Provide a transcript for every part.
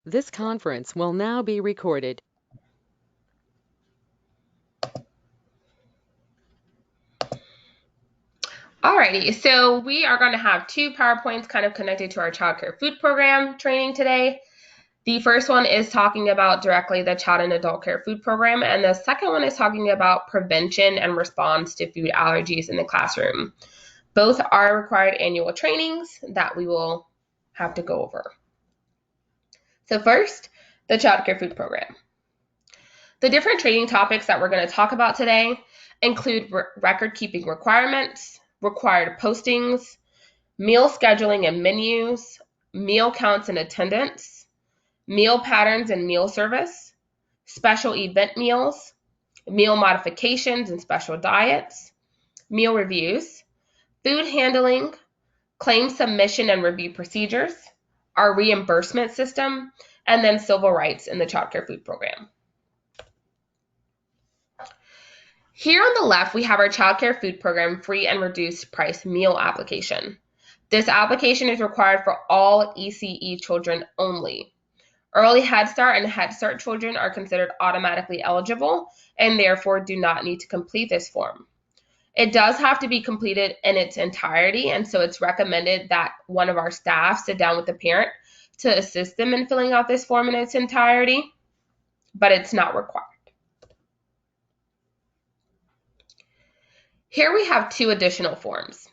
This conference will now be recorded. Alrighty, so we are going to have two PowerPoints kind of connected to our childcare food program training today. The first one is talking about directly the child and adult care food program, and the second one is talking about prevention and response to food allergies in the classroom. Both are required annual trainings that we will have to go over. So first, the childcare food program. The different training topics that we're going to talk about today include record-keeping requirements, required postings, meal scheduling and menus, meal counts and attendance, meal patterns and meal service, special event meals, meal modifications and special diets, meal reviews, food handling, claim submission and review procedures, our reimbursement system, and then civil rights in the childcare food program. Here on the left, we have our childcare food program free and reduced price meal application. This application is required for all ECE children only. Early Head Start and Head Start children are considered automatically eligible and therefore do not need to complete this form. It does have to be completed in its entirety, and so it's recommended that one of our staff sit down with the parent to assist them in filling out this form in its entirety, but it's not required. Here we have two additional forms.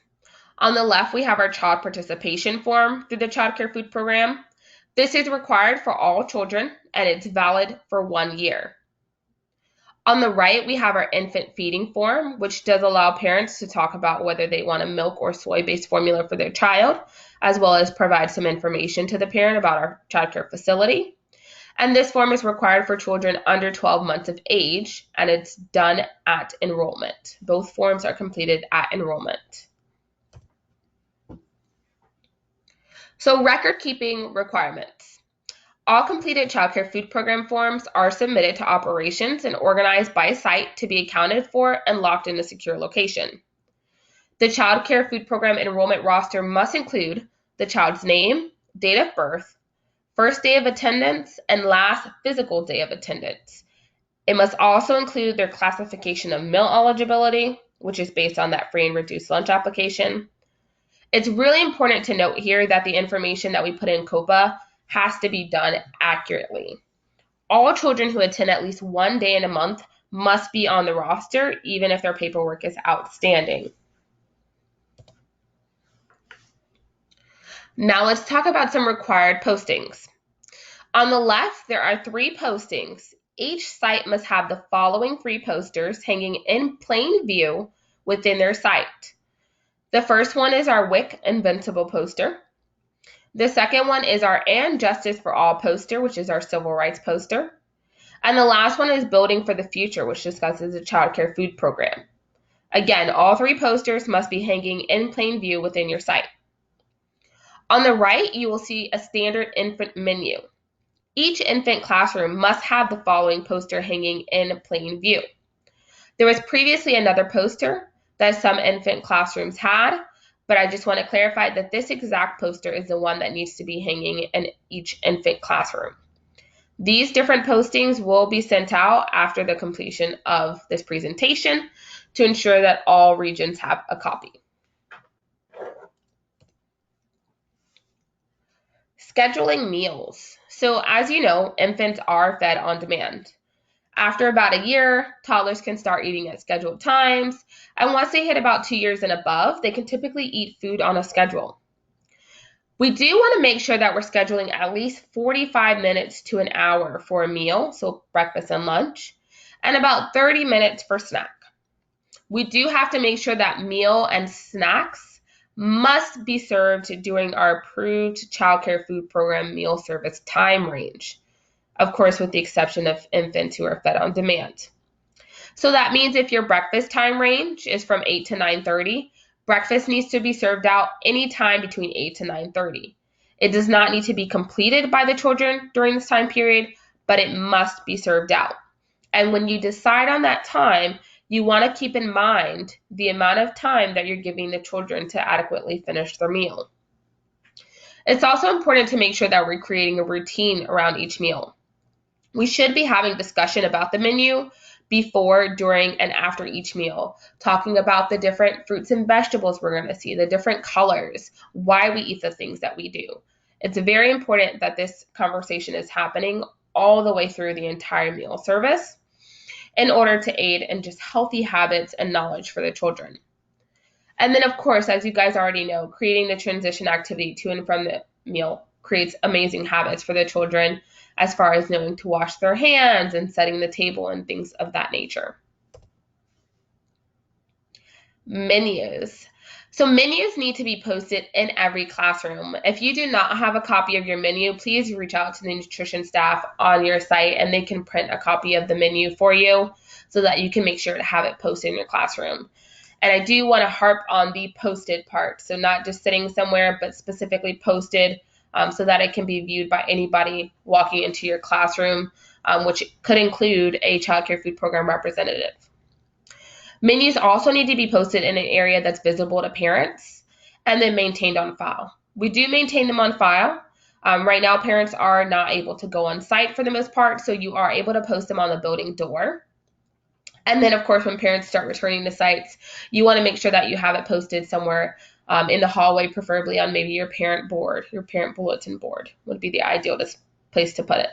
On the left, we have our child participation form through the child care food program. This is required for all children, and it's valid for 1 year. On the right, we have our infant feeding form, which does allow parents to talk about whether they want a milk or soy-based formula for their child, as well as provide some information to the parent about our child care facility. And this form is required for children under 12 months of age, and it's done at enrollment. Both forms are completed at enrollment. So record-keeping requirements. All completed childcare food program forms are submitted to operations and organized by site to be accounted for and locked in a secure location. The childcare food program enrollment roster must include the child's name, date of birth, first day of attendance, and last physical day of attendance. It must also include their classification of meal eligibility, which is based on that free and reduced lunch application. It's really important to note here that the information that we put in COPA has to be done accurately. All children who attend at least 1 day in a month must be on the roster, even if their paperwork is outstanding. Now let's talk about some required postings. On the left, there are 3 postings. Each site must have the following 3 posters hanging in plain view within their site. The first one is our WIC Invincible poster. The second one is our And Justice for All poster, which is our civil rights poster. And the last one is Building for the Future, which discusses the child care food program. Again, all 3 posters must be hanging in plain view within your site. On the right, you will see a standard infant menu. Each infant classroom must have the following poster hanging in plain view. There was previously another poster that some infant classrooms had, but I just want to clarify that this exact poster is the one that needs to be hanging in each infant classroom. These different postings will be sent out after the completion of this presentation to ensure that all regions have a copy. Scheduling meals. So as you know, infants are fed on demand. After about a year, toddlers can start eating at scheduled times, and once they hit about 2 years and above, they can typically eat food on a schedule. We do want to make sure that we're scheduling at least 45 minutes to an hour for a meal, so breakfast and lunch, and about 30 minutes for snack. We do have to make sure that meal and snacks must be served during our approved child care food program meal service time range. Of course, with the exception of infants who are fed on demand. So that means if your breakfast time range is from 8 to 9:30, breakfast needs to be served out anytime between 8 to 9:30. It does not need to be completed by the children during this time period, but it must be served out. And when you decide on that time, you want to keep in mind the amount of time that you're giving the children to adequately finish their meal. It's also important to make sure that we're creating a routine around each meal. We should be having discussion about the menu before, during, and after each meal, talking about the different fruits and vegetables we're going to see, the different colors, why we eat the things that we do. It's very important that this conversation is happening all the way through the entire meal service in order to aid in just healthy habits and knowledge for the children. And then, of course, as you guys already know, creating the transition activity to and from the meal creates amazing habits for the children as far as knowing to wash their hands and setting the table and things of that nature. Menus. So menus need to be posted in every classroom. If you do not have a copy of your menu, please reach out to the nutrition staff on your site and they can print a copy of the menu for you so that you can make sure to have it posted in your classroom. And I do want to harp on the posted part. So not just sitting somewhere, but specifically posted so that it can be viewed by anybody walking into your classroom, which could include a child care food program representative. Menus also need to be posted in an area that's visible to parents and then maintained on file. We do maintain them on file. Right now, parents are not able to go on site for the most part, so you are able to post them on the building door. And then, of course, when parents start returning to sites, you want to make sure that you have it posted somewhere in the hallway, preferably on maybe your parent board, your parent bulletin board would be the ideal place to put it.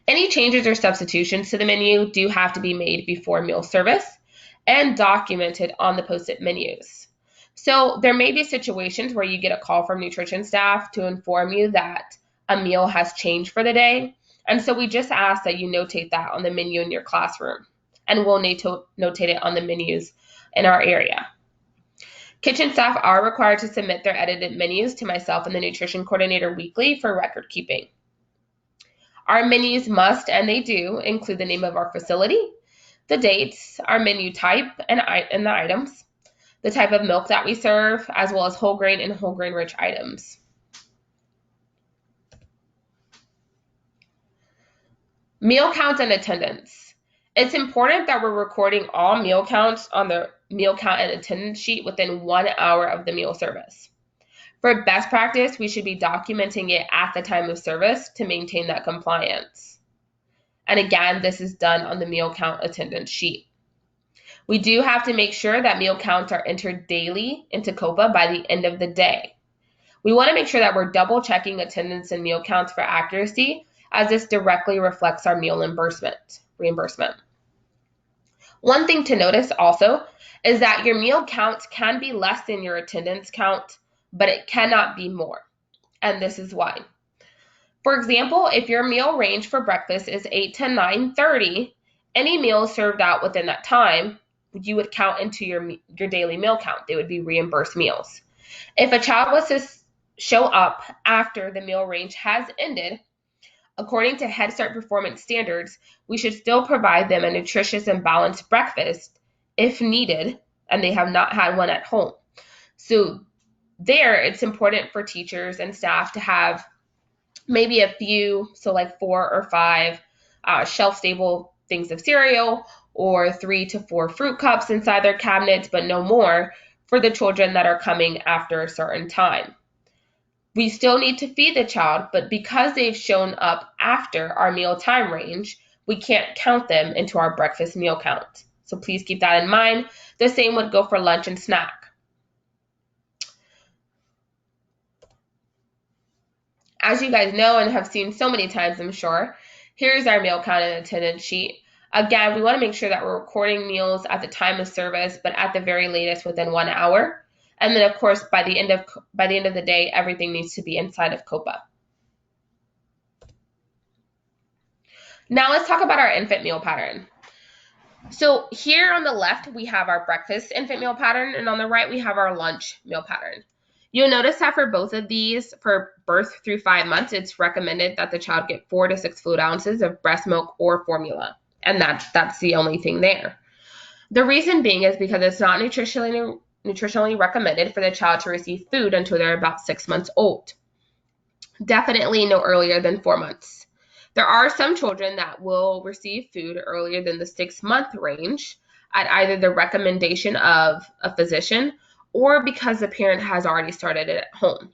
Any changes or substitutions to the menu do have to be made before meal service and documented on the posted menus. So there may be situations where you get a call from nutrition staff to inform you that a meal has changed for the day. And so we just ask that you notate that on the menu in your classroom. And we'll need to notate it on the menus in our area. Kitchen staff are required to submit their edited menus to myself and the nutrition coordinator weekly for record keeping. Our menus must, and they do, include the name of our facility, the dates, our menu type and the items, the type of milk that we serve, as well as whole grain and whole grain rich items. Meal counts and attendance. It's important that we're recording all meal counts on the meal count and attendance sheet within 1 hour of the meal service. For best practice, we should be documenting it at the time of service to maintain that compliance. And again, this is done on the meal count attendance sheet. We do have to make sure that meal counts are entered daily into COPA by the end of the day. We want to make sure that we're double checking attendance and meal counts for accuracy, as this directly reflects our meal reimbursement. One thing to notice also is that your meal count can be less than your attendance count, but it cannot be more. And this is why. For example, if your meal range for breakfast is 8 to 9:30, any meals served out within that time, you would count into your daily meal count. They would be reimbursed meals. If a child was to show up after the meal range has ended, according to Head Start performance standards, we should still provide them a nutritious and balanced breakfast if needed, and they have not had one at home. So there, it's important for teachers and staff to have maybe a few, so like 4 or 5 shelf-stable things of cereal or 3 to 4 fruit cups inside their cabinets, but no more for the children that are coming after a certain time. We still need to feed the child, but because they've shown up after our meal time range, we can't count them into our breakfast meal count. So please keep that in mind. The same would go for lunch and snack. As you guys know and have seen so many times, I'm sure, here's our meal count and attendance sheet. Again, we want to make sure that we're recording meals at the time of service, but at the very latest within 1 hour. And then, of course, by the end of the day, everything needs to be inside of COPA. Now let's talk about our infant meal pattern. So here on the left, we have our breakfast infant meal pattern, and on the right, we have our lunch meal pattern. You'll notice that for both of these, for birth through 5 months, it's recommended that the child get 4 to 6 fluid ounces of breast milk or formula. And that's the only thing there. The reason being is because it's not nutritionally recommended for the child to receive food until they're about 6 months old. Definitely no earlier than 4 months. There are some children that will receive food earlier than the 6-month range at either the recommendation of a physician or because the parent has already started it at home.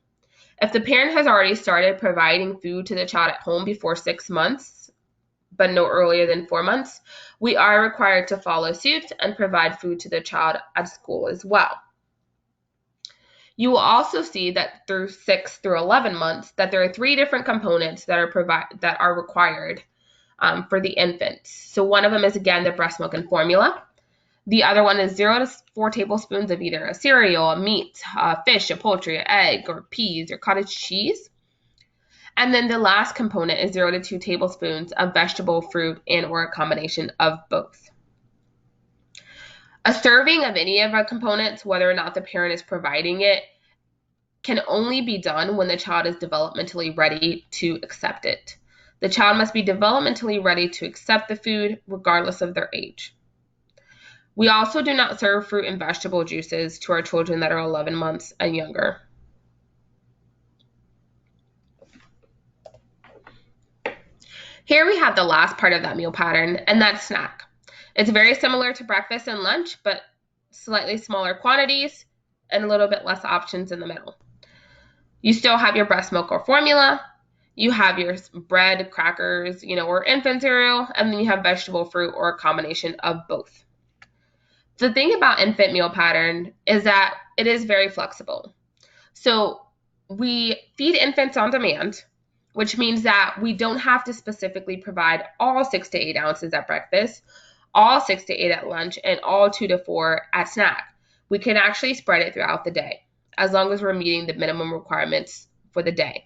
If the parent has already started providing food to the child at home before 6 months, but no earlier than 4 months, we are required to follow suit and provide food to the child at school as well. You will also see that through 6 through 11 months that there are 3 different components that are required for the infants. So one of them is, again, the breast milk and formula. The other one is 0 to 4 tablespoons of either a cereal, a meat, a fish, a poultry, an egg, or peas, or cottage cheese. And then the last component is 0 to 2 tablespoons of vegetable, fruit, and or a combination of both. A serving of any of our components, whether or not the parent is providing it, can only be done when the child is developmentally ready to accept it. The child must be developmentally ready to accept the food regardless of their age. We also do not serve fruit and vegetable juices to our children that are 11 months and younger. Here we have the last part of that meal pattern, and that's snack. It's very similar to breakfast and lunch, but slightly smaller quantities and a little bit less options in the middle. You still have your breast milk or formula, you have your bread, crackers, or infant cereal, and then you have vegetable, fruit, or a combination of both. The thing about infant meal pattern is that it is very flexible. So we feed infants on demand, which means that we don't have to specifically provide all 6 to 8 ounces at breakfast, all 6 to 8 at lunch, and all 2 to 4 at snack. We can actually spread it throughout the day, as long as we're meeting the minimum requirements for the day.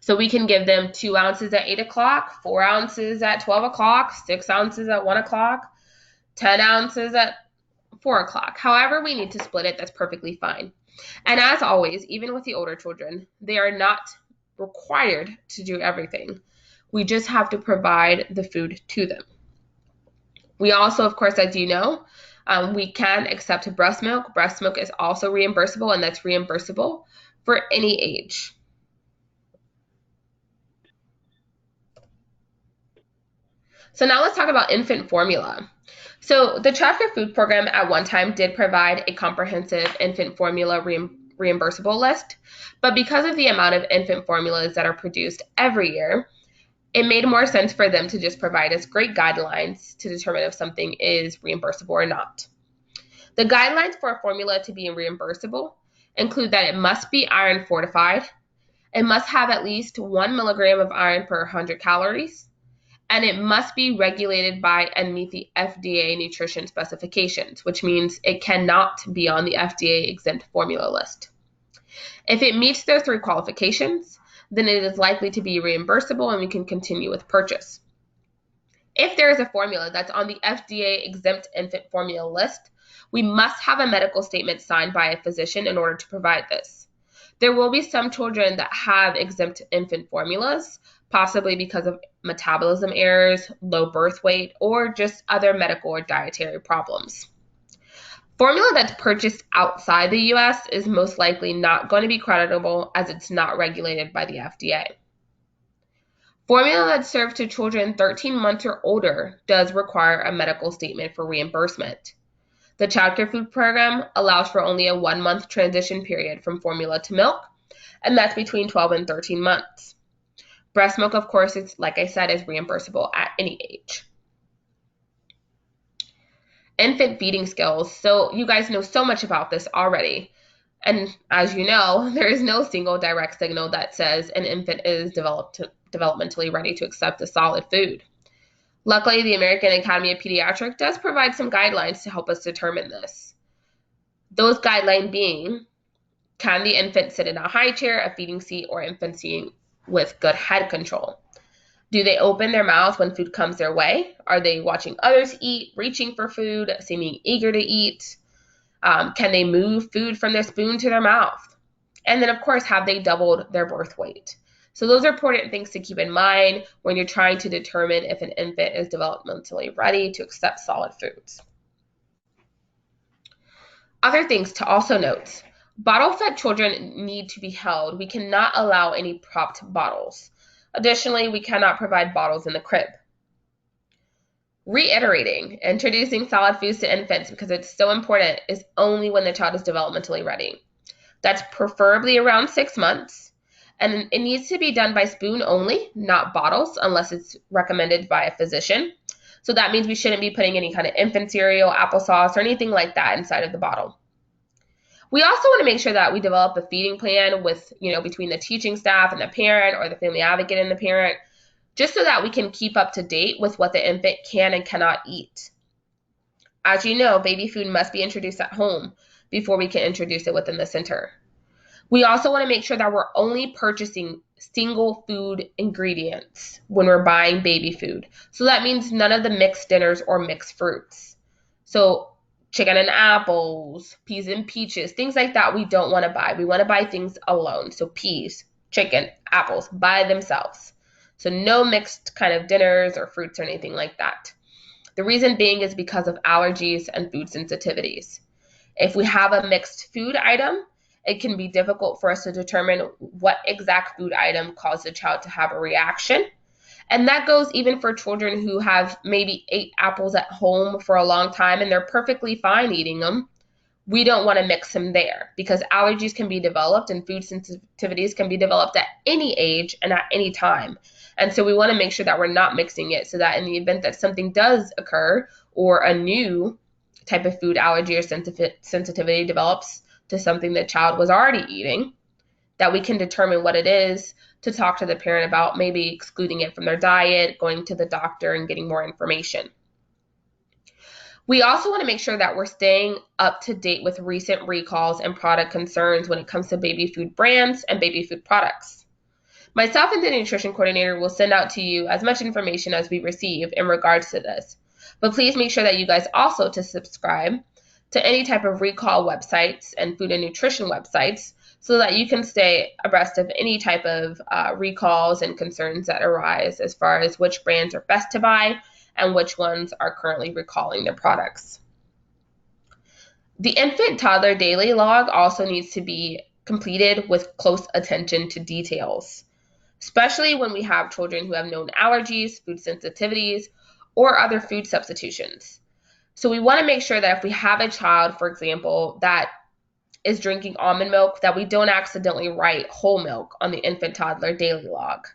So we can give them 2 ounces at 8 o'clock, 4 ounces at 12 o'clock, 6 ounces at 1 o'clock, 10 ounces at 4 o'clock. However we need to split it, that's perfectly fine. And as always, even with the older children, they are not required to do everything. We just have to provide the food to them. We also, of course, as you know, we can accept breast milk. Breast milk is also reimbursable, and that's reimbursable for any age. So now let's talk about infant formula. So the Child Care Food Program at one time did provide a comprehensive infant formula reimbursable list, but because of the amount of infant formulas that are produced every year, it made more sense for them to just provide us great guidelines to determine if something is reimbursable or not. The guidelines for a formula to be reimbursable include that it must be iron fortified, it must have at least 1 milligram of iron per 100 calories, and it must be regulated by and meet the FDA nutrition specifications, which means it cannot be on the FDA exempt formula list. If it meets those 3 qualifications, then it is likely to be reimbursable and we can continue with purchase. If there is a formula that's on the FDA exempt infant formula list, we must have a medical statement signed by a physician in order to provide this. There will be some children that have exempt infant formulas, possibly because of metabolism errors, low birth weight, or just other medical or dietary problems. Formula that's purchased outside the U.S. is most likely not going to be creditable as it's not regulated by the FDA. Formula that's served to children 13 months or older does require a medical statement for reimbursement. The Child Care Food Program allows for only a 1-month transition period from formula to milk, and that's between 12 and 13 months. Breast milk, of course, is, like I said, is reimbursable at any age. Infant feeding skills. So you guys know so much about this already. And as you know, there is no single direct signal that says an infant is developmentally ready to accept a solid food. Luckily, the American Academy of Pediatrics does provide some guidelines to help us determine this. Those guidelines being, can the infant sit in a high chair, a feeding seat, or infant seating with good head control? Do they open their mouth when food comes their way? Are they watching others eat, reaching for food, seeming eager to eat? Can they move food from their spoon to their mouth? And then, of course, have they doubled their birth weight? So those are important things to keep in mind when you're trying to determine if an infant is developmentally ready to accept solid foods. Other things to also note. Bottle-fed children need to be held. We cannot allow any propped bottles. Additionally, we cannot provide bottles in the crib. Reiterating, introducing solid foods to infants because it's so important is only when the child is developmentally ready. That's preferably around 6 months. And it needs to be done by spoon only, not bottles, unless it's recommended by a physician. So that means we shouldn't be putting any kind of infant cereal, applesauce, or anything like that inside of the bottle. We also want to make sure that we develop a feeding plan with, between the teaching staff and the parent, or the family advocate and the parent, just so that we can keep up to date with what the infant can and cannot eat. As you know, baby food must be introduced at home before we can introduce it within the center. We also want to make sure that we're only purchasing single food ingredients when we're buying baby food. So that means none of the mixed dinners or mixed fruits. So chicken and apples, peas and peaches, things like that we don't want to buy. We want to buy things alone. So peas, chicken, apples by themselves. So no mixed kind of dinners or fruits or anything like that. The reason being is because of allergies and food sensitivities. If we have a mixed food item, it can be difficult for us to determine what exact food item caused the child to have a reaction. And that goes even for children who have maybe ate apples at home for a long time and they're perfectly fine eating them. We don't want to mix them there because allergies can be developed and food sensitivities can be developed at any age and at any time. And so we want to make sure that we're not mixing it so that in the event that something does occur or a new type of food allergy or sensitivity develops to something the child was already eating, that we can determine what it is to talk to the parent about, maybe excluding it from their diet, going to the doctor and getting more information. We also want to make sure that we're staying up to date with recent recalls and product concerns when it comes to baby food brands and baby food products. Myself and the nutrition coordinator will send out to you as much information as we receive in regards to this. But please make sure that you guys also to subscribe to any type of recall websites and food and nutrition websites so that you can stay abreast of any type of recalls and concerns that arise as far as which brands are best to buy and which ones are currently recalling their products. The infant toddler daily log also needs to be completed with close attention to details, especially when we have children who have known allergies, food sensitivities, or other food substitutions. So we want to make sure that if we have a child, for example, that is drinking almond milk, that we don't accidentally write whole milk on the infant toddler daily log.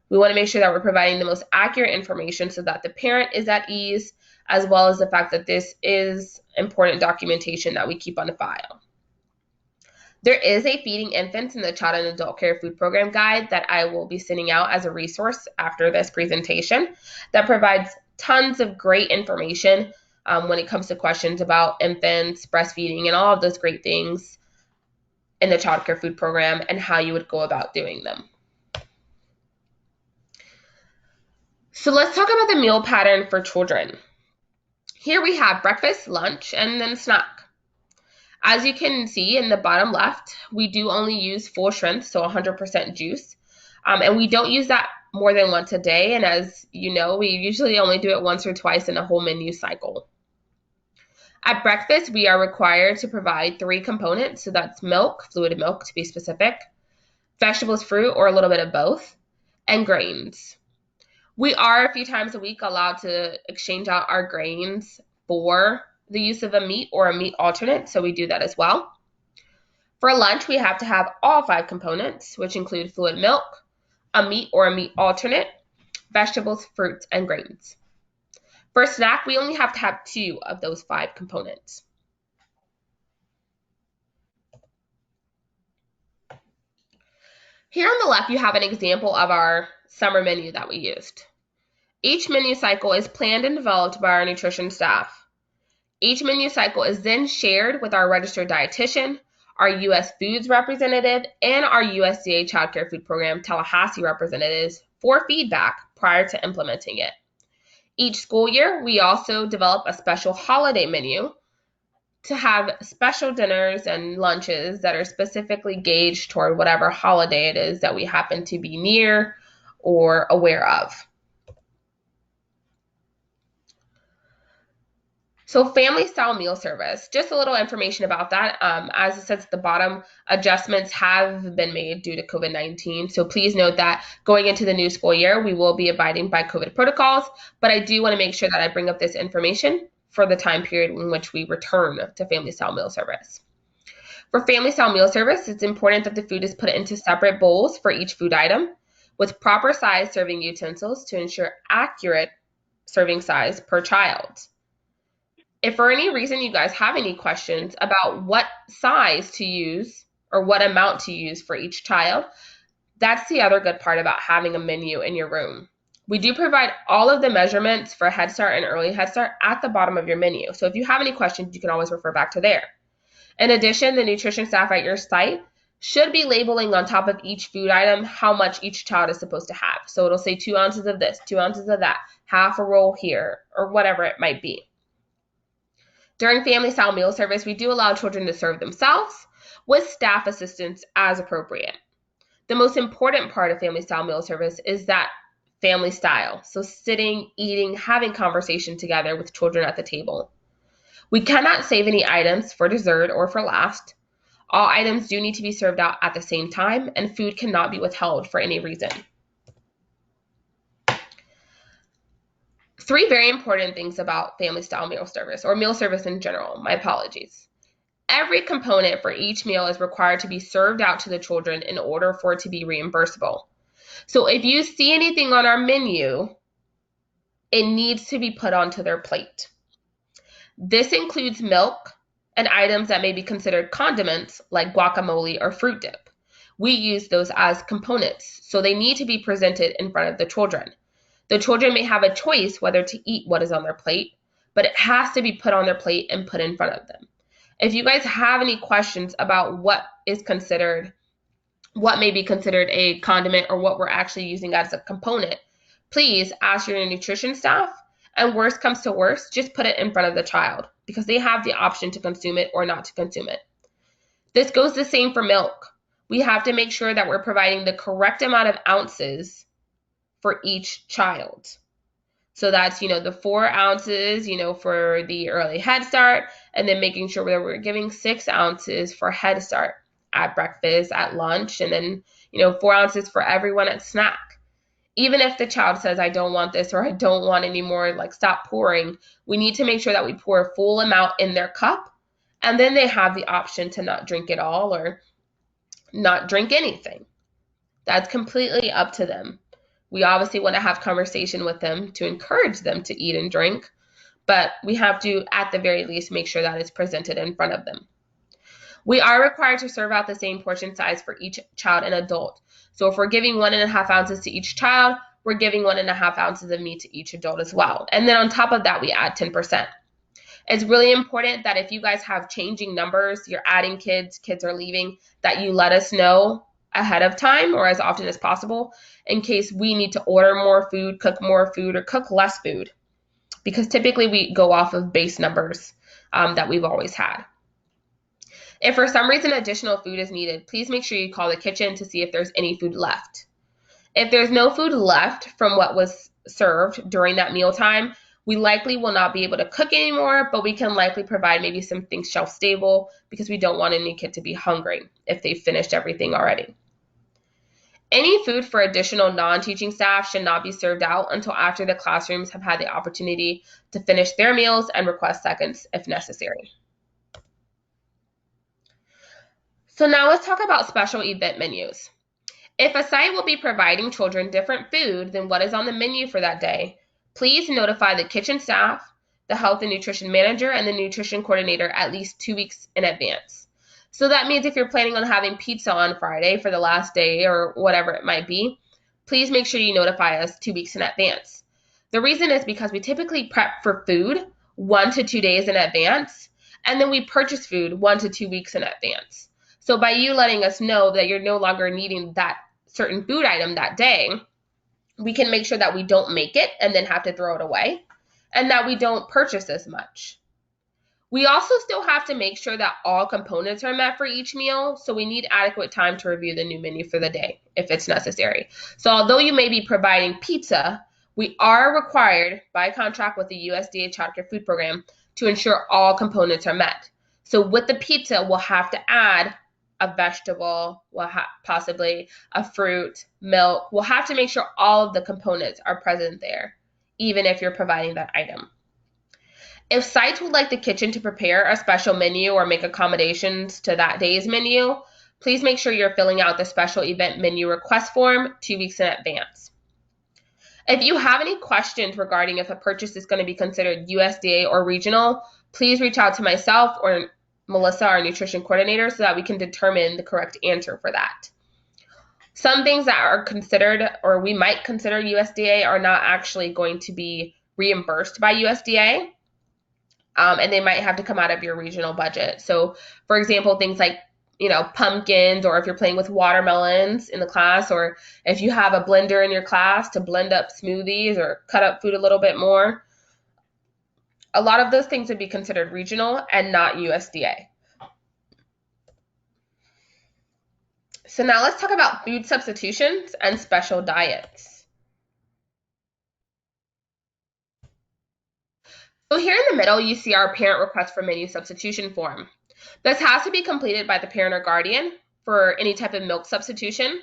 We want to make sure that we're providing the most accurate information so that the parent is at ease, as well as the fact that this is important documentation that we keep on the file. There is a Feeding Infants in the Child and Adult Care Food Program guide that I will be sending out as a resource after this presentation that provides tons of great information when it comes to questions about infants, breastfeeding, and all of those great things in the Child Care Food Program and how you would go about doing them. So let's talk about the meal pattern for children. Here we have breakfast, lunch, and then snack. As you can see in the bottom left, we do only use full strength, so 100% juice. And we don't use that more than once a day. And as you know, we usually only do it once or twice in a whole menu cycle. At breakfast, we are required to provide 3 components. So that's milk, fluid milk to be specific, vegetables, fruit, or a little bit of both, and grains. We are a few times a week allowed to exchange out our grains for the use of a meat or a meat alternate, so we do that as well. For lunch, we have to have all 5 components, which include fluid milk, a meat or a meat alternate, vegetables, fruits, and grains. For snack, we only have to have 2 of those 5 components. Here on the left, you have an example of our summer menu that we used. Each menu cycle is planned and developed by our nutrition staff. Each menu cycle is then shared with our registered dietitian, our U.S. Foods representative, and our USDA Child Care Food Program Tallahassee representatives for feedback prior to implementing it. Each school year, we also develop a special holiday menu to have special dinners and lunches that are specifically gauged toward whatever holiday it is that we happen to be near or aware of. So family style meal service, just a little information about that. As it says at the bottom, adjustments have been made due to COVID-19. So please note that going into the new school year, we will be abiding by COVID protocols, but I do want to make sure that I bring up this information for the time period in which we return to family style meal service. For family-style meal service, it's important that the food is put into separate bowls for each food item with proper size serving utensils to ensure accurate serving size per child. If for any reason you guys have any questions about what size to use or what amount to use for each child, that's the other good part about having a menu in your room. We do provide all of the measurements for Head Start and Early Head Start at the bottom of your menu. So if you have any questions, you can always refer back to there. In addition, the nutrition staff at your site should be labeling on top of each food item how much each child is supposed to have. So it'll say 2 ounces of this, 2 ounces of that, half a roll here, or whatever it might be. During family-style meal service, we do allow children to serve themselves with staff assistance as appropriate. The most important part of family-style meal service is that family style. So sitting, eating, having conversation together with children at the table. We cannot save any items for dessert or for last. All items do need to be served out at the same time, and food cannot be withheld for any reason. 3 very important things about family-style meal service, or meal service in general. My apologies. Every component for each meal is required to be served out to the children in order for it to be reimbursable. So if you see anything on our menu, it needs to be put onto their plate. This includes milk and items that may be considered condiments like guacamole or fruit dip. We use those as components, so they need to be presented in front of the children. The children may have a choice whether to eat what is on their plate, but it has to be put on their plate and put in front of them. If you guys have any questions about what may be considered a condiment or what we're actually using as a component, please ask your nutrition staff, and worst comes to worst, just put it in front of the child because they have the option to consume it or not to consume it. This goes the same for milk. We have to make sure that we're providing the correct amount of ounces for each child. So that's, the 4 ounces, for the early Head Start, and then making sure that we're giving 6 ounces for Head Start at breakfast, at lunch, and then, 4 ounces for everyone at snack. Even if the child says, I don't want this or I don't want any more, stop pouring, we need to make sure that we pour a full amount in their cup, and then they have the option to not drink it all or not drink anything. That's completely up to them. We obviously want to have conversation with them to encourage them to eat and drink, but we have to, at the very least, make sure that it's presented in front of them. We are required to serve out the same portion size for each child and adult. So if we're giving 1.5 ounces to each child, we're giving 1.5 ounces of meat to each adult as well. And then on top of that, we add 10%. It's really important that if you guys have changing numbers, you're adding kids are leaving, that you let us know ahead of time or as often as possible in case we need to order more food, cook more food, or cook less food. Because typically we go off of base numbers that we've always had. If for some reason additional food is needed, please make sure you call the kitchen to see if there's any food left. If there's no food left from what was served during that mealtime, we likely will not be able to cook anymore, but we can likely provide maybe something shelf stable because we don't want any kid to be hungry if they've finished everything already. Any food for additional non-teaching staff should not be served out until after the classrooms have had the opportunity to finish their meals and request seconds if necessary. So now let's talk about special event menus. If a site will be providing children different food than what is on the menu for that day, please notify the kitchen staff, the health and nutrition manager, and the nutrition coordinator at least 2 weeks in advance. So that means if you're planning on having pizza on Friday for the last day or whatever it might be, please make sure you notify us 2 weeks in advance. The reason is because we typically prep for food 1 to 2 days in advance, and then we purchase food 1 to 2 weeks in advance. So by you letting us know that you're no longer needing that certain food item that day, we can make sure that we don't make it and then have to throw it away, and that we don't purchase as much. We also still have to make sure that all components are met for each meal, so we need adequate time to review the new menu for the day if it's necessary. So although you may be providing pizza, we are required by contract with the USDA Child Care Food Program to ensure all components are met. So with the pizza, we'll have to add a vegetable, possibly a fruit, milk. We'll have to make sure all of the components are present there, even if you're providing that item. If sites would like the kitchen to prepare a special menu or make accommodations to that day's menu, please make sure you're filling out the special event menu request form 2 weeks in advance. If you have any questions regarding if a purchase is going to be considered USDA or regional, please reach out to myself or Melissa, our nutrition coordinator, so that we can determine the correct answer for that. Some things that are considered, or we might consider USDA, are not actually going to be reimbursed by USDA, and they might have to come out of your regional budget. So, for example, things like pumpkins, or if you're playing with watermelons in the class, or if you have a blender in your class to blend up smoothies or cut up food a little bit more, a lot of those things would be considered regional and not USDA. So now let's talk about food substitutions and special diets. So here in the middle, you see our parent request for menu substitution form. This has to be completed by the parent or guardian for any type of milk substitution.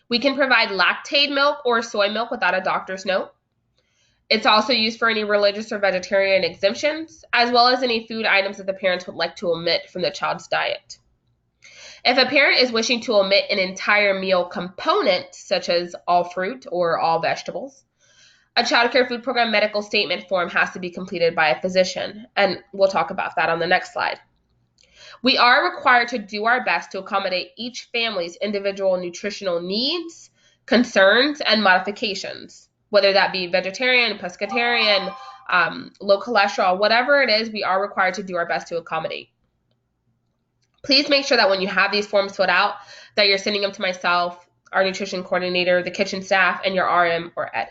We can provide lactate milk or soy milk without a doctor's note. It's also used for any religious or vegetarian exemptions, as well as any food items that the parents would like to omit from the child's diet. If a parent is wishing to omit an entire meal component, such as all fruit or all vegetables, a child care food program medical statement form has to be completed by a physician, and we'll talk about that on the next slide. We are required to do our best to accommodate each family's individual nutritional needs, concerns, and modifications, whether that be vegetarian, pescatarian, low cholesterol, whatever it is, we are required to do our best to accommodate. Please make sure that when you have these forms filled out, that you're sending them to myself, our nutrition coordinator, the kitchen staff, and your RM or ed.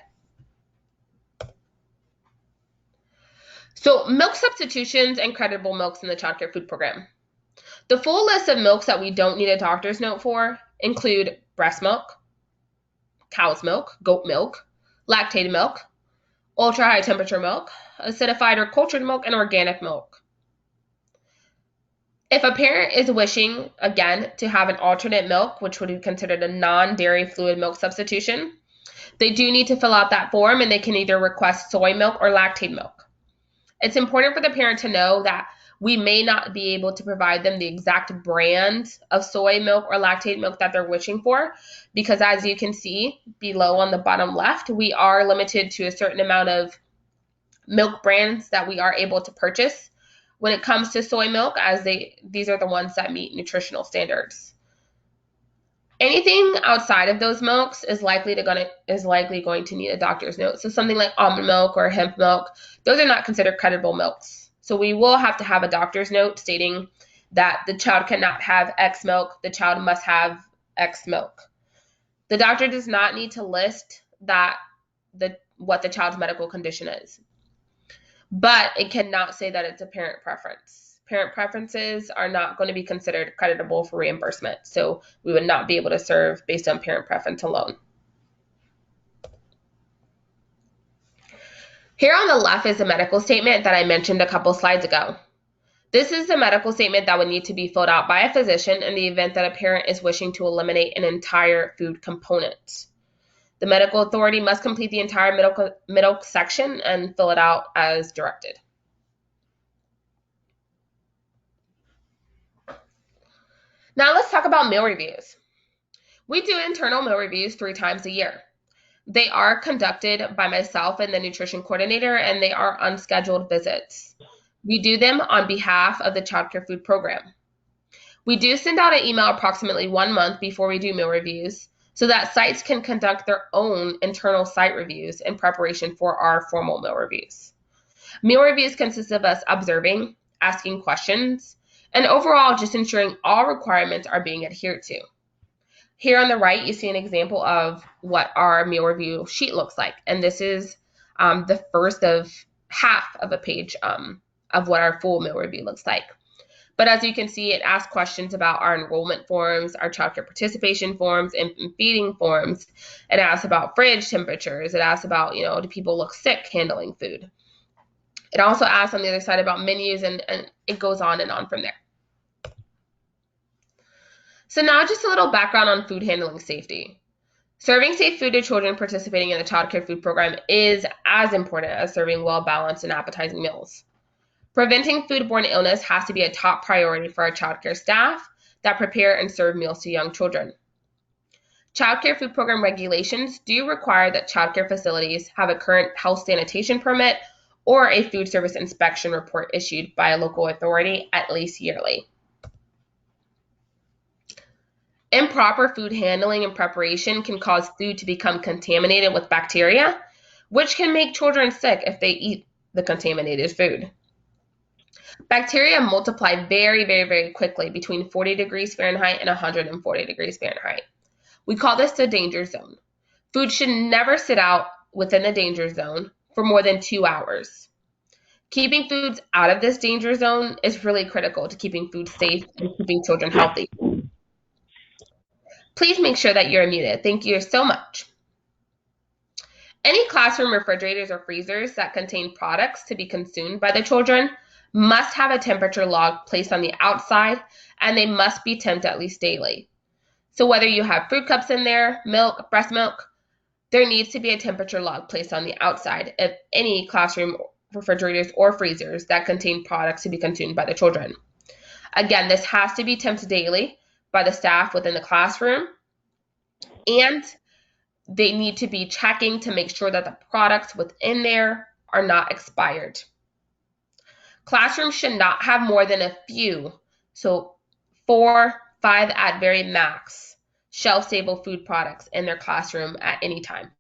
So milk substitutions and creditable milks in the child care food program. The full list of milks that we don't need a doctor's note for include breast milk, cow's milk, goat milk, lactated milk, ultra high temperature milk, acidified or cultured milk, and organic milk. If a parent is wishing, again, to have an alternate milk, which would be considered a non-dairy fluid milk substitution, they do need to fill out that form, and they can either request soy milk or lactate milk. It's important for the parent to know that we may not be able to provide them the exact brand of soy milk or lactate milk that they're wishing for, because as you can see below on the bottom left, we are limited to a certain amount of milk brands that we are able to purchase when it comes to soy milk, as these are the ones that meet nutritional standards. Anything outside of those milks is likely going to need a doctor's note. So something like almond milk or hemp milk, those are not considered creditable milks. So we will have to have a doctor's note stating that the child cannot have X milk, the child must have X milk. The doctor does not need to list what the child's medical condition is, but it cannot say that it's a parent preference. Parent preferences are not going to be considered creditable for reimbursement, so we would not be able to serve based on parent preference alone. Here on the left is the medical statement that I mentioned a couple slides ago. This is the medical statement that would need to be filled out by a physician in the event that a parent is wishing to eliminate an entire food component. The medical authority must complete the entire middle section and fill it out as directed. Now let's talk about meal reviews. We do internal meal reviews 3 times a year. They are conducted by myself and the nutrition coordinator, and they are unscheduled visits. We do them on behalf of the child care food program. We do send out an email approximately 1 month before we do meal reviews, so that sites can conduct their own internal site reviews in preparation for our formal meal reviews. Meal reviews consist of us observing, asking questions, and overall just ensuring all requirements are being adhered to. Here on the right, you see an example of what our meal review sheet looks like, and this is the first of half of a page of what our full meal review looks like. But as you can see, it asks questions about our enrollment forms, our childcare participation forms, infant feeding forms. It asks about fridge temperatures. It asks about, do people look sick handling food? It also asks on the other side about menus, and it goes on and on from there. So now just a little background on food handling safety. Serving safe food to children participating in the child care food program is as important as serving well-balanced and appetizing meals. Preventing foodborne illness has to be a top priority for our childcare staff that prepare and serve meals to young children. Childcare food program regulations do require that childcare facilities have a current health sanitation permit or a food service inspection report issued by a local authority at least yearly. Improper food handling and preparation can cause food to become contaminated with bacteria, which can make children sick if they eat the contaminated food. Bacteria multiply very, very, very quickly between 40 degrees Fahrenheit and 140 degrees Fahrenheit. We call this the danger zone. Food should never sit out within the danger zone for more than 2 hours. Keeping foods out of this danger zone is really critical to keeping food safe and keeping children healthy. Please make sure that you're muted. Thank you so much. Any classroom refrigerators or freezers that contain products to be consumed by the children must have a temperature log placed on the outside, and they must be temped at least daily. So whether you have fruit cups in there, milk, breast milk, there needs to be a temperature log placed on the outside of any classroom refrigerators or freezers that contain products to be consumed by the children. Again, this has to be temped daily by the staff within the classroom, and they need to be checking to make sure that the products within there are not expired. Classrooms should not have more than a few, so 4, 5 at very max, shelf-stable food products in their classroom at any time.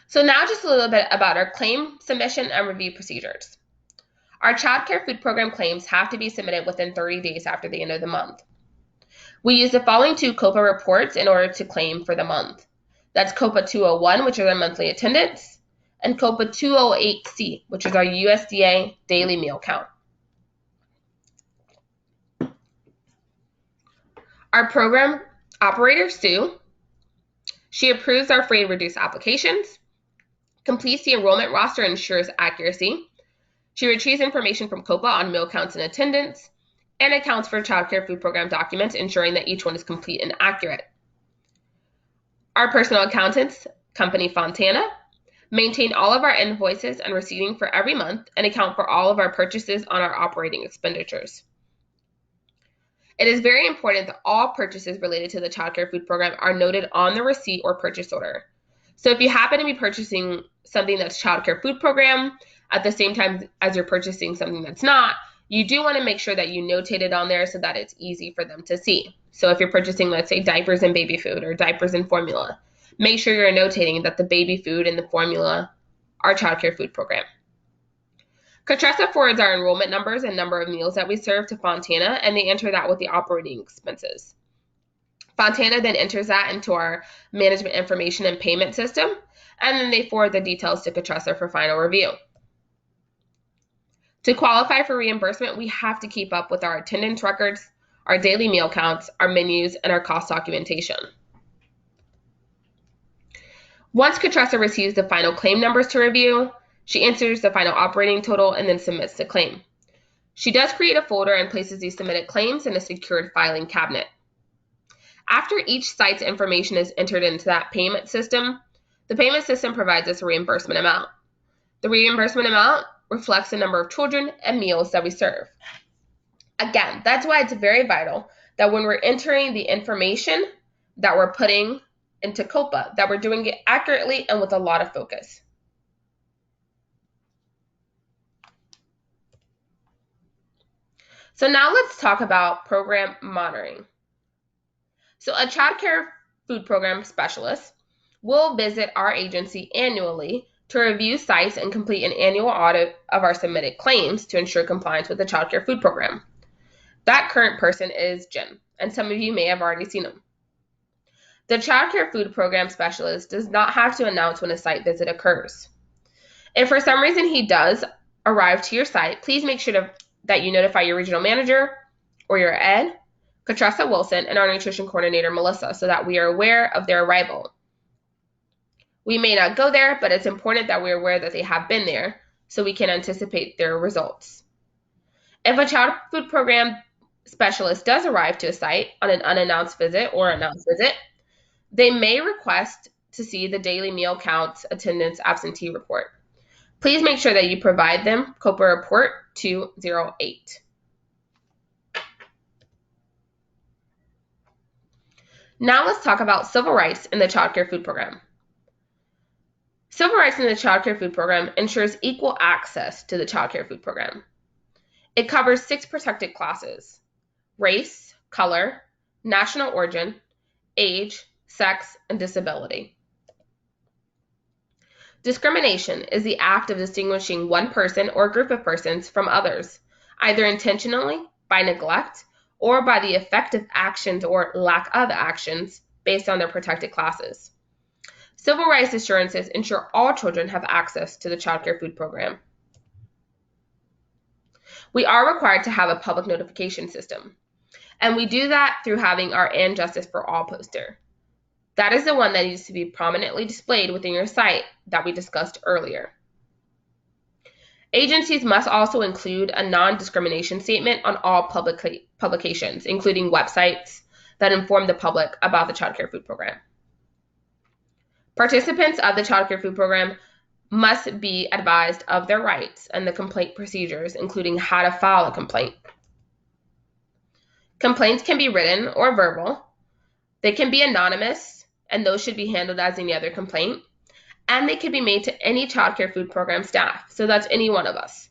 So now just a little bit about our claim submission and review procedures. Our child care food program claims have to be submitted within 30 days after the end of the month. We use the following 2 COPA reports in order to claim for the month. That's COPA 201, which is our monthly attendance, and COPA 208C, which is our USDA daily meal count. Our program operator, Sue, she approves our free and reduced applications, completes the enrollment roster and ensures accuracy. She retrieves information from COPA on meal counts and attendance, and accounts for child care food program documents, ensuring that each one is complete and accurate. Our personal accountants, Company Fontana, maintain all of our invoices and receipting for every month and account for all of our purchases on our operating expenditures. It is very important that all purchases related to the child care food program are noted on the receipt or purchase order. So if you happen to be purchasing something that's child care food program at the same time as you're purchasing something that's not, you do want to make sure that you notate it on there so that it's easy for them to see. So if you're purchasing, let's say, diapers and baby food or diapers and formula, make sure you're notating that the baby food and the formula are child care food program. CACFP forwards our enrollment numbers and number of meals that we serve to Fontana, and they enter that with the operating expenses. Fontana then enters that into our management information and payment system, and then they forward the details to CACFP for final review. To qualify for reimbursement, we have to keep up with our attendance records, our daily meal counts, our menus, and our cost documentation. Once CACFP receives the final claim numbers to review, she enters the final operating total and then submits the claim. She does create a folder and places these submitted claims in a secured filing cabinet. After each site's information is entered into that payment system, the payment system provides us a reimbursement amount. The reimbursement amount reflects the number of children and meals that we serve. Again, that's why it's very vital that when we're entering the information that we're putting into COPA, that we're doing it accurately and with a lot of focus. So now let's talk about program monitoring. So a child care food program specialist will visit our agency annually to review sites and complete an annual audit of our submitted claims to ensure compliance with the child care food program. That current person is Jim, and some of you may have already seen him. The child care food program specialist does not have to announce when a site visit occurs. If for some reason he does arrive to your site, please make sure that you notify your regional manager or your ed, Katressa Wilson, and our nutrition coordinator, Melissa, so that we are aware of their arrival. We may not go there, but it's important that we're aware that they have been there so we can anticipate their results. If a child food program specialist does arrive to a site on an unannounced visit or announced visit, they may request to see the daily meal counts attendance absentee report. Please make sure that you provide them COPA Report 208. Now let's talk about civil rights in the Child Care Food Program. Civil rights in the Child Care Food Program ensures equal access to the Child Care Food Program. It covers 6 protected classes: race, color, national origin, age, sex, and disability. Discrimination is the act of distinguishing one person or group of persons from others, either intentionally, by neglect, or by the effective actions or lack of actions based on their protected classes. Civil rights assurances ensure all children have access to the Child Care Food Program. We are required to have a public notification system, and we do that through having our "And Justice for All" poster. That is the one that needs to be prominently displayed within your site that we discussed earlier. Agencies must also include a non-discrimination statement on all publications, including websites that inform the public about the Child Care Food Program. Participants of the Child Care Food Program must be advised of their rights and the complaint procedures, including how to file a complaint. Complaints can be written or verbal. They can be anonymous, and those should be handled as any other complaint. And they can be made to any Child Care Food Program staff, so that's any one of us.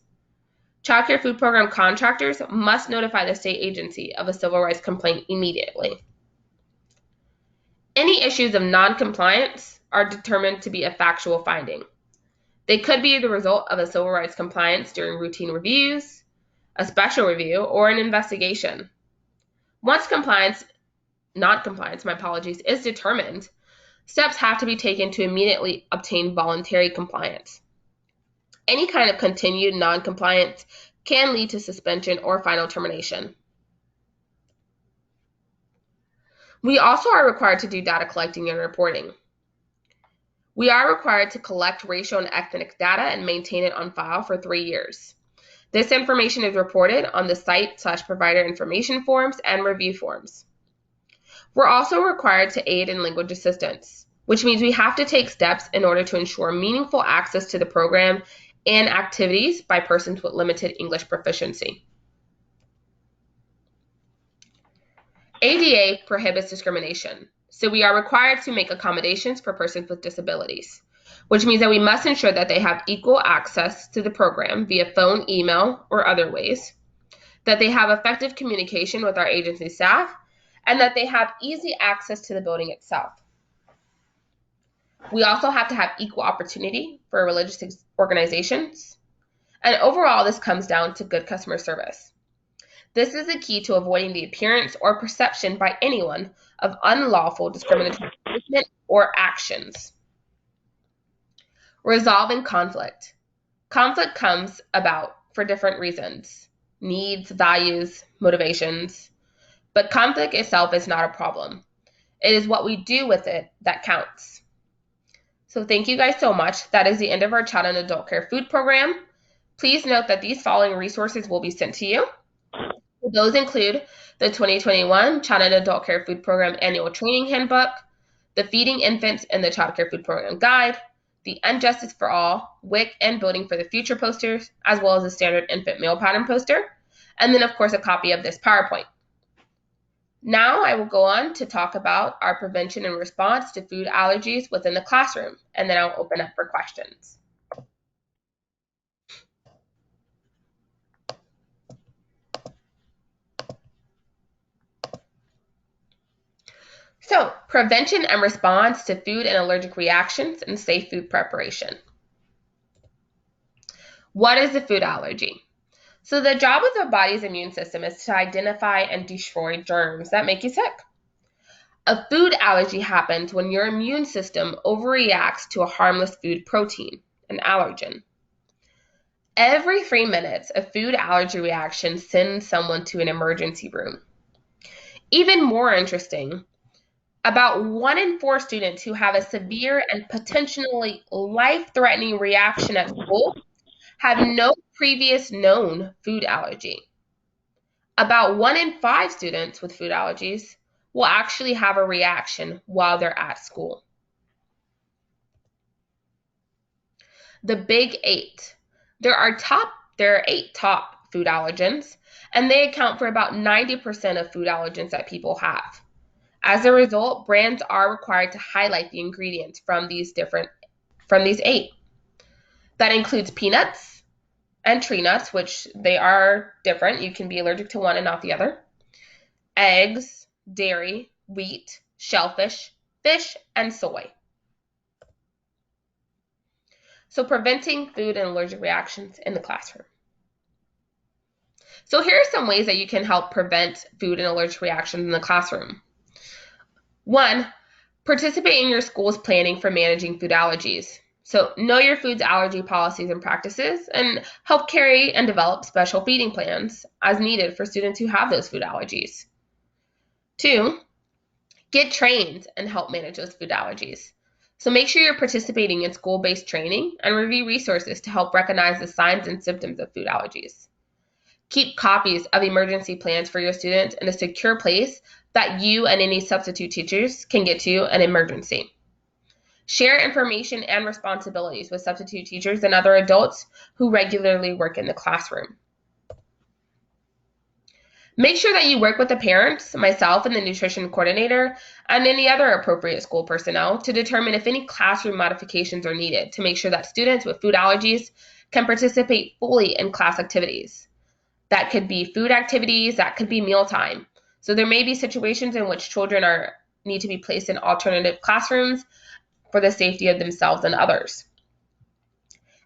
Child Care Food Program contractors must notify the state agency of a civil rights complaint immediately. Any issues of non-compliance are determined to be a factual finding. They could be the result of a civil rights compliance during routine reviews, a special review, or an investigation. Once non-compliance is determined, steps have to be taken to immediately obtain voluntary compliance. Any kind of continued non-compliance can lead to suspension or final termination. We also are required to do data collecting and reporting. We are required to collect racial and ethnic data and maintain it on file for 3 years. This information is reported on the site/provider information forms and review forms. We're also required to aid in language assistance, which means we have to take steps in order to ensure meaningful access to the program and activities by persons with limited English proficiency. ADA prohibits discrimination, so we are required to make accommodations for persons with disabilities, which means that we must ensure that they have equal access to the program via phone, email, or other ways, that they have effective communication with our agency staff, and that they have easy access to the building itself. We also have to have equal opportunity for religious organizations. And overall, this comes down to good customer service. This is the key to avoiding the appearance or perception by anyone of unlawful discriminatory treatment or actions. Resolving conflict. Conflict comes about for different reasons: needs, values, motivations. But conflict itself is not a problem. It is what we do with it that counts. So thank you guys so much. That is the end of our Child and Adult Care Food Program. Please note that these following resources will be sent to you. Those include the 2021 Child and Adult Care Food Program Annual Training Handbook, the Feeding Infants in the Child Care Food Program Guide, the And Justice for All, WIC, and Building for the Future posters, as well as the standard infant meal pattern poster, and then of course a copy of this PowerPoint. Now I will go on to talk about our prevention and response to food allergies within the classroom, and then I'll open up for questions. So, prevention and response to food and allergic reactions and safe food preparation. What is a food allergy? So the job of the body's immune system is to identify and destroy germs that make you sick. A food allergy happens when your immune system overreacts to a harmless food protein, an allergen. Every 3 minutes, a food allergy reaction sends someone to an emergency room. Even more interesting, about 1 in 4 students who have a severe and potentially life-threatening reaction at school have no previous known food allergy. About 1 in 5 students with food allergies will actually have a reaction while they're at school. The big eight. There are 8 top food allergens, and they account for about 90% of food allergens that people have. As a result, brands are required to highlight the ingredients from these 8. That includes peanuts and tree nuts, which they are different. You can be allergic to one and not the other. Eggs, dairy, wheat, shellfish, fish, and soy. So preventing food and allergic reactions in the classroom. So here are some ways that you can help prevent food and allergic reactions in the classroom. 1, participate in your school's planning for managing food allergies. So know your food's allergy policies and practices, and help carry and develop special feeding plans as needed for students who have those food allergies. 2, get trained and help manage those food allergies. So make sure you're participating in school-based training and review resources to help recognize the signs and symptoms of food allergies. Keep copies of emergency plans for your students in a secure place that you and any substitute teachers can get to an emergency. Share information and responsibilities with substitute teachers and other adults who regularly work in the classroom. Make sure that you work with the parents, myself and the nutrition coordinator, and any other appropriate school personnel to determine if any classroom modifications are needed to make sure that students with food allergies can participate fully in class activities. That could be food activities, that could be mealtime. So there may be situations in which children need to be placed in alternative classrooms for the safety of themselves and others.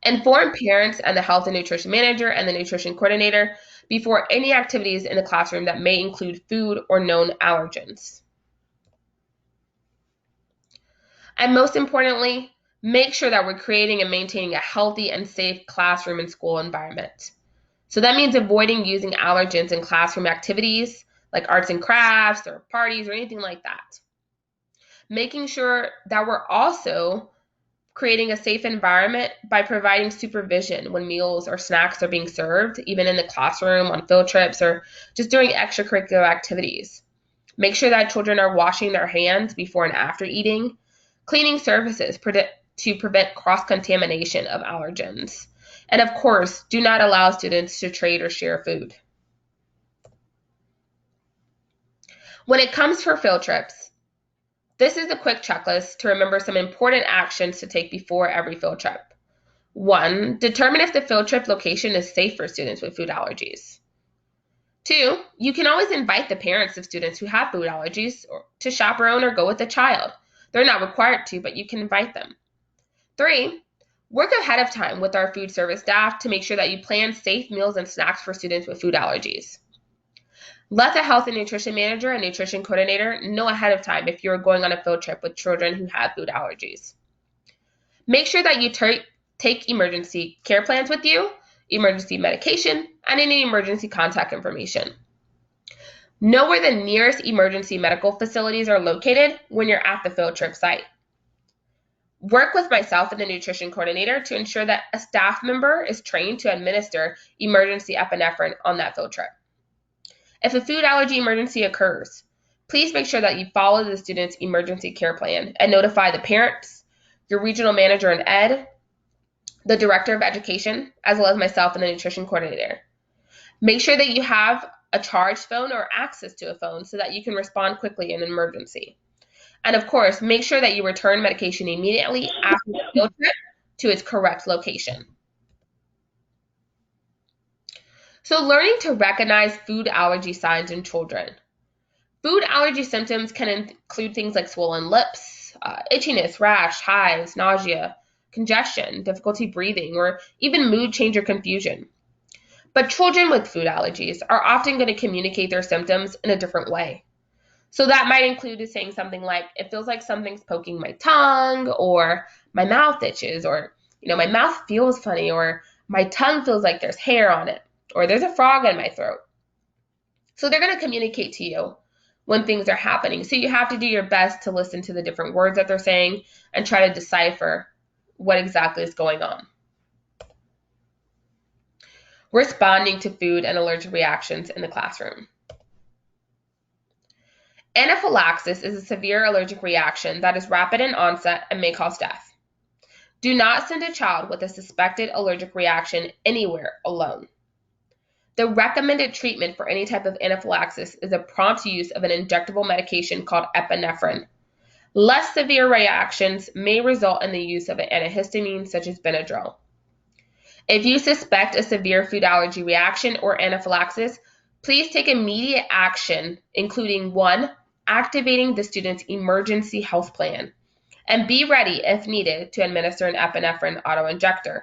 Inform parents and the health and nutrition manager and the nutrition coordinator before any activities in the classroom that may include food or known allergens. And most importantly, make sure that we're creating and maintaining a healthy and safe classroom and school environment. So that means avoiding using allergens in classroom activities like arts and crafts or parties or anything like that. Making sure that we're also creating a safe environment by providing supervision when meals or snacks are being served, even in the classroom, on field trips, or just during extracurricular activities. Make sure that children are washing their hands before and after eating, cleaning surfaces to prevent cross-contamination of allergens. And of course, do not allow students to trade or share food. When it comes for field trips, this is a quick checklist to remember some important actions to take before every field trip. 1, determine if the field trip location is safe for students with food allergies. 2, you can always invite the parents of students who have food allergies to chaperone or go with a child. They're not required to, but you can invite them. 3, work ahead of time with our food service staff to make sure that you plan safe meals and snacks for students with food allergies. Let the health and nutrition manager and nutrition coordinator know ahead of time if you're going on a field trip with children who have food allergies. Make sure that you take emergency care plans with you, emergency medication, and any emergency contact information. Know where the nearest emergency medical facilities are located when you're at the field trip site. Work with myself and the nutrition coordinator to ensure that a staff member is trained to administer emergency epinephrine on that field trip. If a food allergy emergency occurs, please make sure that you follow the student's emergency care plan and notify the parents, your regional manager and ed, the director of education, as well as myself and the nutrition coordinator. Make sure that you have a charged phone or access to a phone so that you can respond quickly in an emergency. And of course, make sure that you return medication immediately after the field trip to its correct location. So learning to recognize food allergy signs in children. Food allergy symptoms can include things like swollen lips, itchiness, rash, hives, nausea, congestion, difficulty breathing, or even mood change or confusion. But children with food allergies are often going to communicate their symptoms in a different way. So that might include saying something like, it feels like something's poking my tongue, or my mouth itches, or my mouth feels funny, or my tongue feels like there's hair on it, or there's a frog in my throat. So they're going to communicate to you when things are happening. So you have to do your best to listen to the different words that they're saying and try to decipher what exactly is going on. Responding to food and allergic reactions in the classroom. Anaphylaxis is a severe allergic reaction that is rapid in onset and may cause death. Do not send a child with a suspected allergic reaction anywhere alone. The recommended treatment for any type of anaphylaxis is a prompt use of an injectable medication called epinephrine. Less severe reactions may result in the use of an antihistamine such as Benadryl. If you suspect a severe food allergy reaction or anaphylaxis, please take immediate action, including 1, activating the student's emergency health plan, and be ready if needed to administer an epinephrine autoinjector.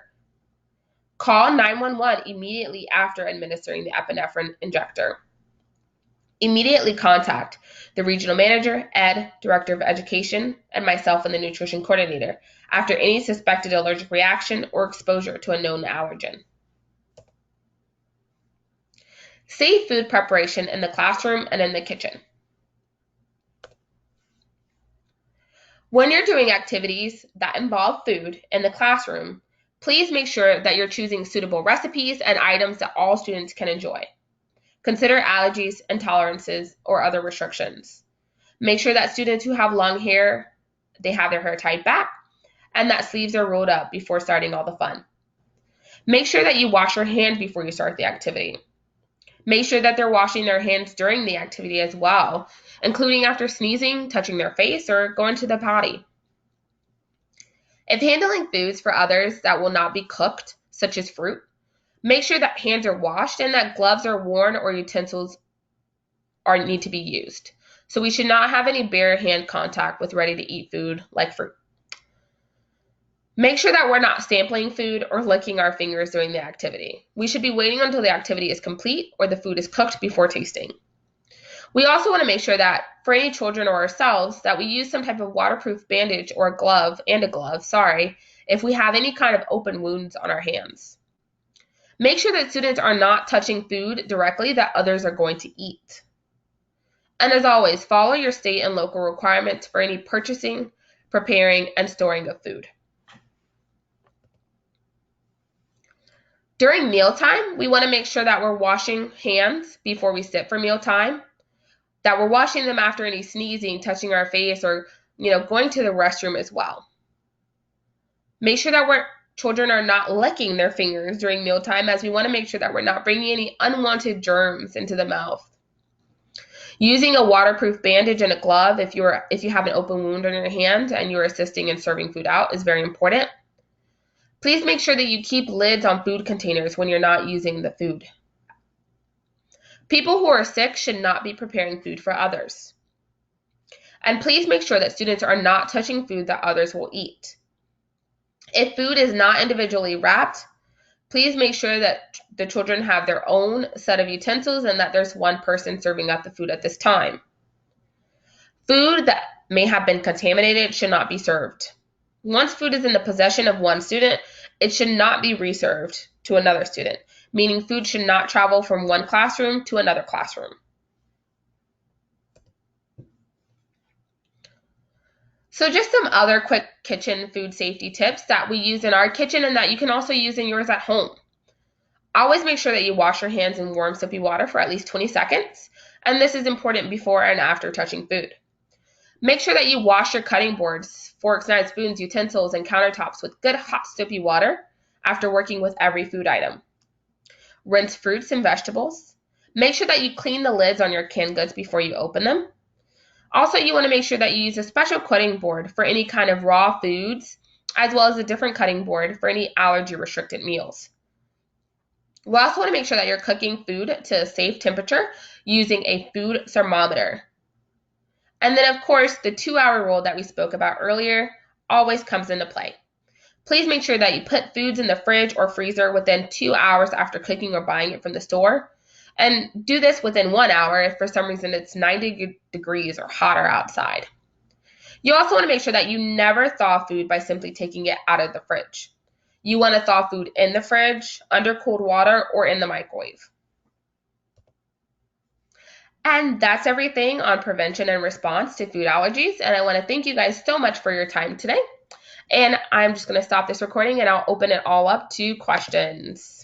Call 911 immediately after administering the epinephrine injector. Immediately contact the regional manager, ed, director of education, and myself and the nutrition coordinator after any suspected allergic reaction or exposure to a known allergen. Safe food preparation in the classroom and in the kitchen. When you're doing activities that involve food in the classroom, please make sure that you're choosing suitable recipes and items that all students can enjoy. Consider allergies, intolerances, or other restrictions. Make sure that students who have long hair, they have their hair tied back, and that sleeves are rolled up before starting all the fun. Make sure that you wash your hands before you start the activity. Make sure that they're washing their hands during the activity as well, including after sneezing, touching their face, or going to the potty. If handling foods for others that will not be cooked, such as fruit, make sure that hands are washed and that gloves are worn or utensils need to be used. So we should not have any bare hand contact with ready-to-eat food like fruit. Make sure that we're not sampling food or licking our fingers during the activity. We should be waiting until the activity is complete or the food is cooked before tasting. We also want to make sure that for any children or ourselves that we use some type of waterproof bandage or a glove if we have any kind of open wounds on our hands. Make sure that students are not touching food directly that others are going to eat. And as always, follow your state and local requirements for any purchasing, preparing, and storing of food. During mealtime, we want to make sure that we're washing hands before we sit for mealtime, that we're washing them after any sneezing, touching our face, or going to the restroom as well. Make sure that children are not licking their fingers during mealtime, as we want to make sure that we're not bringing any unwanted germs into the mouth. Using a waterproof bandage and a glove if you have an open wound on your hand and you're assisting in serving food out is very important. Please make sure that you keep lids on food containers when you're not using the food. People who are sick should not be preparing food for others. And please make sure that students are not touching food that others will eat. If food is not individually wrapped, please make sure that the children have their own set of utensils and that there's one person serving up the food at this time. Food that may have been contaminated should not be served. Once food is in the possession of one student, it should not be reserved to another student, meaning food should not travel from one classroom to another classroom. So just some other quick kitchen food safety tips that we use in our kitchen and that you can also use in yours at home. Always make sure that you wash your hands in warm soapy water for at least 20 seconds, and this is important before and after touching food. Make sure that you wash your cutting boards, forks, knives, spoons, utensils, and countertops with good hot soapy water after working with every food item. Rinse fruits and vegetables. Make sure that you clean the lids on your canned goods before you open them. Also, you want to make sure that you use a special cutting board for any kind of raw foods, as well as a different cutting board for any allergy-restricted meals. We also want to make sure that you're cooking food to a safe temperature using a food thermometer. And then, of course, the 2-hour rule that we spoke about earlier always comes into play. Please make sure that you put foods in the fridge or freezer within 2 hours after cooking or buying it from the store. And do this within 1 hour if for some reason it's 90 degrees or hotter outside. You also want to make sure that you never thaw food by simply taking it out of the fridge. You want to thaw food in the fridge, under cold water, or in the microwave. And that's everything on prevention and response to food allergies. And I want to thank you guys so much for your time today. And I'm just going to stop this recording and I'll open it all up to questions.